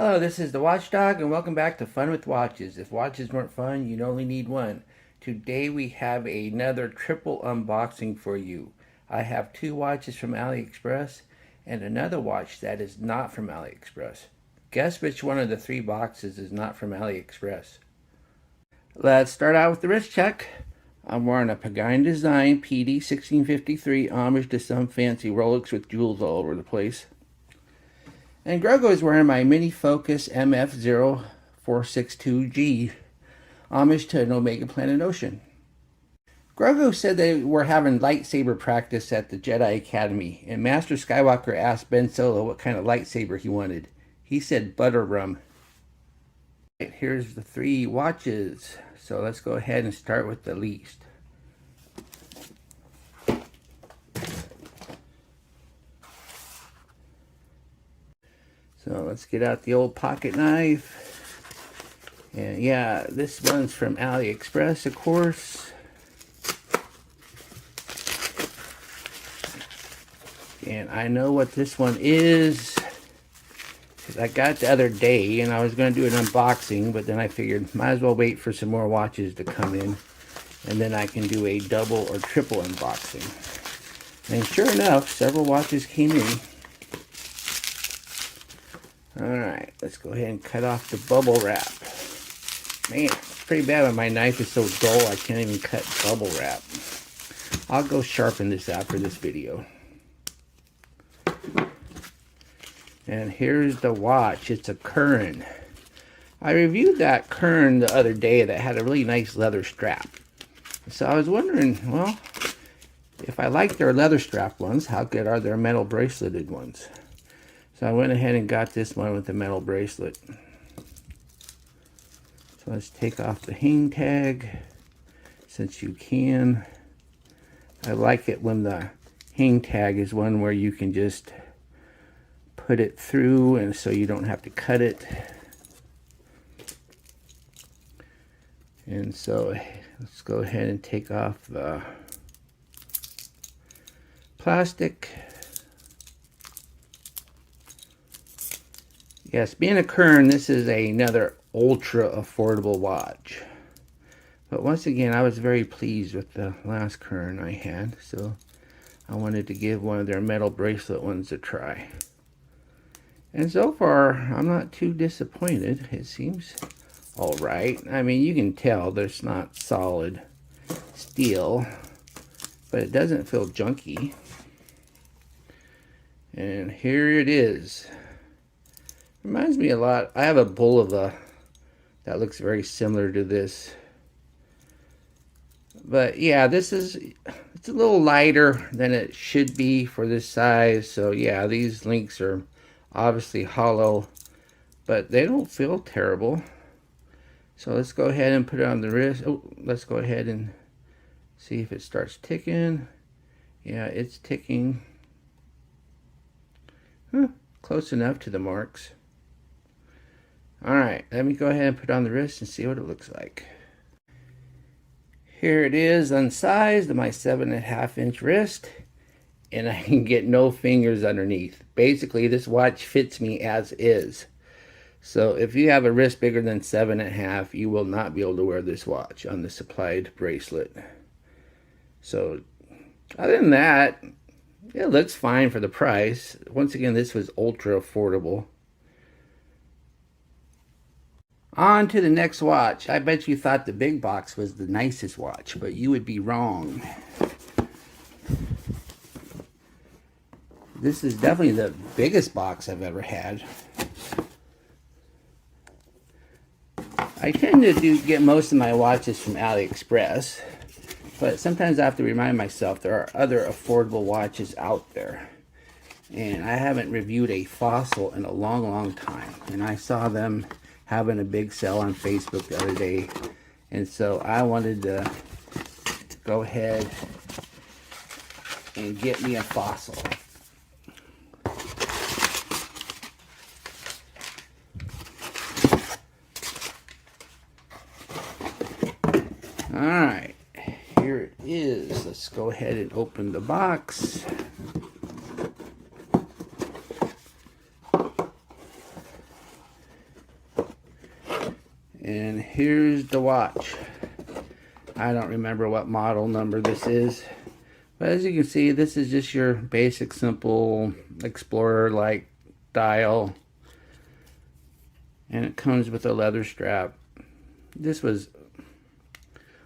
Hello, this is the Watchdog, and welcome back to Fun with Watches. If watches weren't fun, you'd only need one. Today we have another triple unboxing for you. I have two watches from AliExpress and another watch that is not from AliExpress. Guess which one of the three boxes is not from AliExpress? Let's start out with the wrist check. I'm wearing a Pagani Design PD1680 homage to some fancy Rolex with jewels all over the place. And Grogo is wearing my Mini Focus MF0462G, homage to an Omega Planet Ocean. Grogo said they were having lightsaber practice at the Jedi Academy, and Master Skywalker asked Ben Solo what kind of lightsaber he wanted. He said butter rum. Right, here's the three watches. So let's go ahead and start with the least. So let's get out the old pocket knife. And yeah, this one's from AliExpress, of course. And I know what this one is, because I got it the other day and I was going to do an unboxing, but then I figured might as well wait for some more watches to come in, and then I can do a double or triple unboxing. And sure enough, several watches came in. Alright, let's go ahead and cut off the bubble wrap. Man, it's pretty bad when my knife is so dull I can't even cut bubble wrap. I'll go sharpen this after this video. And here's the watch. It's a Curren. I reviewed that Kern the other day that had a really nice leather strap. So I was wondering, well, if I like their leather strap ones, how good are their metal braceleted ones? So I went ahead and got this one with the metal bracelet. So let's take off the hang tag, since you can. I like it when the hang tag is one where you can just put it through, and so you don't have to cut it. And so let's go ahead and take off the plastic. Yes, being a Kern, this is another ultra affordable watch. But once again, I was very pleased with the last Kern I had, so I wanted to give one of their metal bracelet ones a try. And so far, I'm not too disappointed. It seems alright. I mean, you can tell there's not solid steel, but it doesn't feel junky. And here it is. Reminds me a lot. I have a Bulova that looks very similar to this. But yeah, it's a little lighter than it should be for this size. So yeah, these links are obviously hollow, but they don't feel terrible. So let's go ahead and put it on the wrist. Oh, let's go ahead and see if it starts ticking. Yeah, it's ticking. Close enough to the marks. Alright, let me go ahead and put it on the wrist and see what it looks like. Here it is, unsized, my 7.5-inch wrist, and I can get no fingers underneath. Basically, this watch fits me as is. So if you have a wrist bigger than 7.5, you will not be able to wear this watch on the supplied bracelet. So other than that, it looks fine for the price. Once again, this was ultra affordable. On to the next watch. I bet you thought the big box was the nicest watch, but you would be wrong. This is definitely the biggest box I've ever had. I tend to get most of my watches from AliExpress, but sometimes I have to remind myself there are other affordable watches out there. And I haven't reviewed a Fossil in a long, long time. And I saw them having a big sale on Facebook the other day, and so I wanted to go ahead and get me a Fossil. Alright, here it is. Let's go ahead and open the box. And here's the watch. I don't remember what model number this is, but as you can see, this is just your basic simple Explorer like dial, and it comes with a leather strap. This was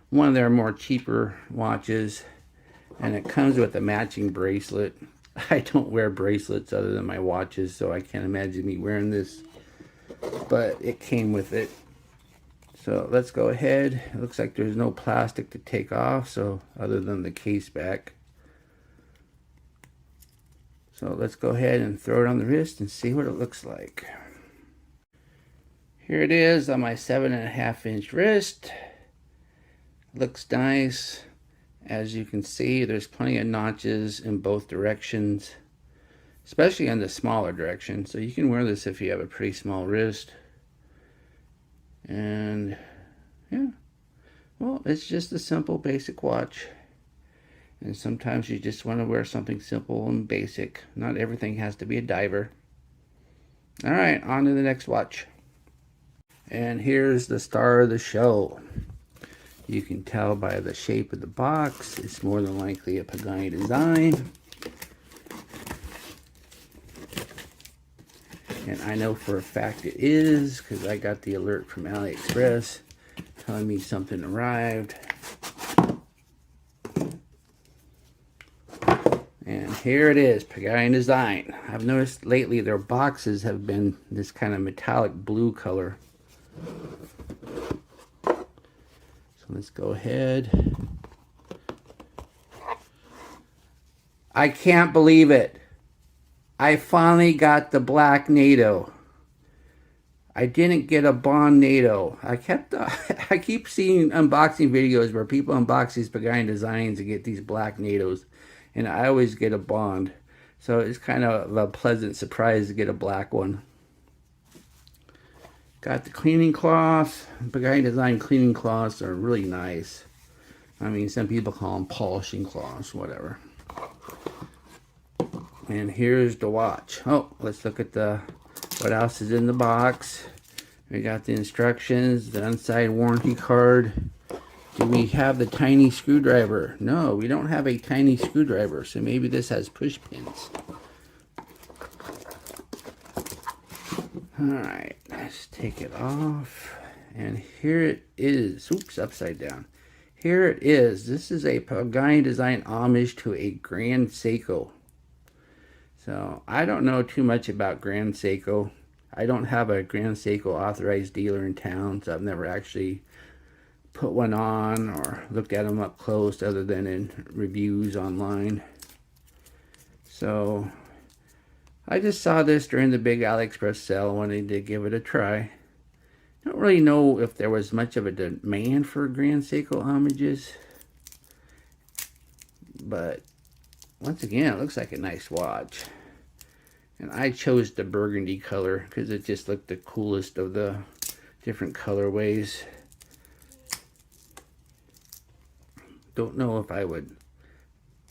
one of their more cheaper watches, and it comes with a matching bracelet. I don't wear bracelets other than my watches, so I can't imagine me wearing this, but it came with it. So let's go ahead. It looks like there's no plastic to take off, so other than the case back. So let's go ahead and throw it on the wrist and see what it looks like. Here it is on my 7.5-inch wrist. Looks nice. As you can see, there's plenty of notches in both directions, especially in the smaller direction. So you can wear this if you have a pretty small wrist. And yeah, well, it's just a simple basic watch, and sometimes you just want to wear something simple and basic. Not everything has to be a diver. All right, on to the next watch. And here's the star of the show. You can tell by the shape of the box, it's more than likely a Pagani Design. And I know for a fact it is, because I got the alert from AliExpress telling me something arrived. And here it is, Pagani Design. I've noticed lately their boxes have been this kind of metallic blue color. So let's go ahead. I can't believe it. I finally got the black NATO. I didn't get a Bond NATO. I keep seeing unboxing videos where people unbox these Pagani Designs and get these black NATOs, and I always get a Bond. So it's kind of a pleasant surprise to get a black one. Got the cleaning cloth. Pagani Design cleaning cloths are really nice. I mean, some people call them polishing cloths, whatever. And here's the watch. Oh, let's look at what else is in the box. We got the instructions, the inside warranty card. Do we have the tiny screwdriver? No, we don't have a tiny screwdriver, so maybe this has push pins. Alright, let's take it off. And here it is. Oops, upside down. Here it is. This is a Pagani Design homage to a Grand Seiko. So I don't know too much about Grand Seiko. I don't have a Grand Seiko authorized dealer in town, so I've never actually put one on or looked at them up close other than in reviews online. So I just saw this during the big AliExpress sale, wanted to give it a try. Don't really know if there was much of a demand for Grand Seiko homages, but once again, it looks like a nice watch. And I chose the burgundy color because it just looked the coolest of the different colorways. Don't know if I would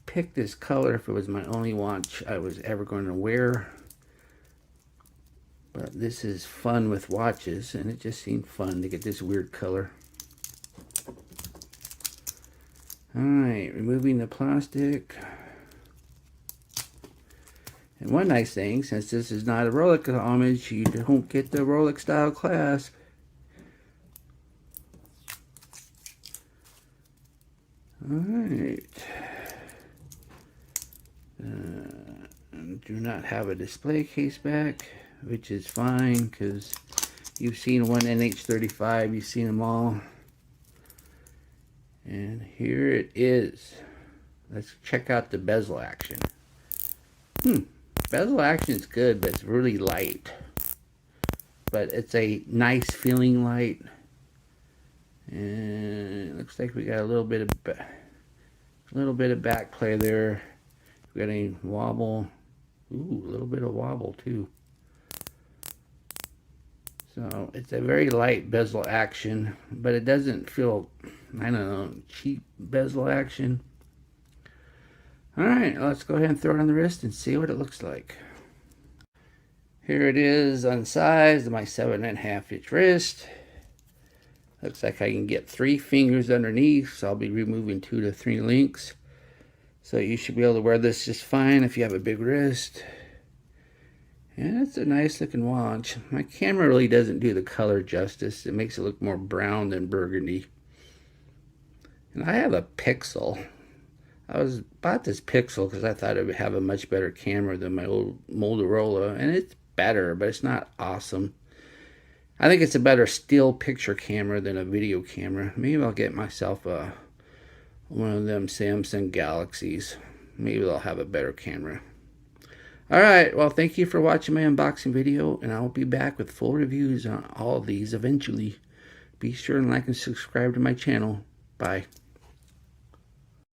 pick this color if it was my only watch I was ever going to wear. But this is fun with watches, and it just seemed fun to get this weird color. Alright, removing the plastic. And one nice thing, since this is not a Rolex homage, you don't get the Rolex style clasp. Alright. Do not have a display case back, which is fine because you've seen one NH35, you've seen them all. And here it is. Let's check out the bezel action. Bezel action is good, but it's really light. But it's a nice feeling light. And it looks like we got a little bit of back play there. We got a wobble. Ooh, a little bit of wobble too. So it's a very light bezel action, but it doesn't feel, I don't know, cheap bezel action. Alright, let's go ahead and throw it on the wrist and see what it looks like. Here it is unsized, my 7.5-inch wrist. Looks like I can get 3 fingers underneath, so I'll be removing 2 to 3 links. So you should be able to wear this just fine if you have a big wrist. And it's a nice looking watch. My camera really doesn't do the color justice. It makes it look more brown than burgundy. And I have a Pixel. I bought this Pixel because I thought it would have a much better camera than my old Motorola. And it's better, but it's not awesome. I think it's a better still picture camera than a video camera. Maybe I'll get myself one of them Samsung Galaxies. Maybe they'll have a better camera. Alright, well, thank you for watching my unboxing video, and I will be back with full reviews on all of these eventually. Be sure and like and subscribe to my channel. Bye.